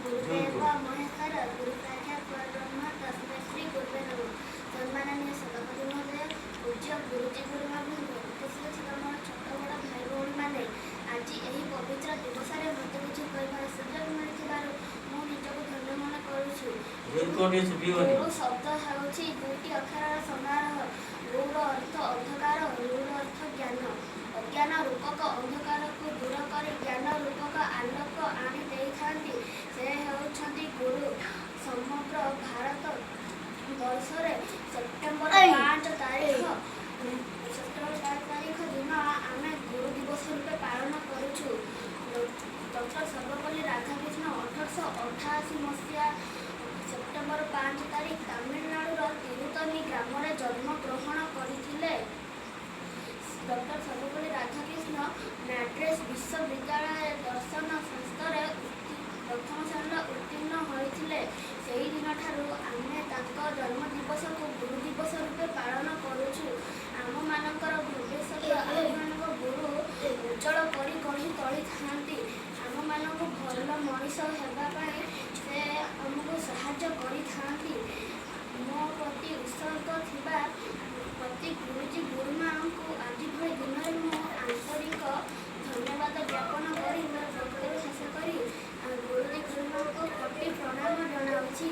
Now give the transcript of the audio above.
गुरुदेव महेश्वर गुरु साक्षात् परब्रह्म तस्मै श्री गुरुवे नमः। सम्माननीय सभापति महोदय, पूज्य गुरुजी गुरुमावृंद, उपस्थित मोर छोट बड़ भाई भौणी मैंने आज यही पवित्र दिवस में मत किसी कहबार सुजोग मिलू मु निजक धन्य मन करुछु। गुरु शब्द होउछि दुईटी अक्षर समारोह। गुर अर्थ अंधकार, रुर अर्थ ज्ञान। अज्ञान रूपक अंधकार को दूर कर ज्ञान रूपक आलोक आनी देखाती से होउछंती गुरु। समग्र भारत वर्ष सेप्टेम्बर 5 तारीख दिन आम गुरु दिवस रूपे पालन करुछु। डॉक्टर सर्वपल्ली राधाकृष्ण 1888 मसीहा सेप्टेम्बर 5 तारीख तमिलनाडुर तिरुतनी ग्राम में जन्म ग्रहण करथिले। डॉक्टर सर्वपल्ली राधाकृष्ण मैड्रास विश्वविद्यालय दर्शन संस्थार प्रथम श्रेणी उत्तीर्ण होते। से दिन ठारू आमे तांको जन्म दिवस को गुरु दिवस रूपे पालन करुछु। आम मानकर भविष्य आम गुरु उज्जवल कर गढ़ी तोली थांती। आम मानक भल मनीष होगापाई से आमको साहाय्य करिथांती। मो प्रति उत्सर्ग थिबा प्रति गुरुजी गुरुमा को आज भली दिन में आंतरिक धन्यवाद ज्ञापन कर वक्तव्य शेष करी गुरुजी गुरुमा को कोटि प्रणाम जनाऊँगी।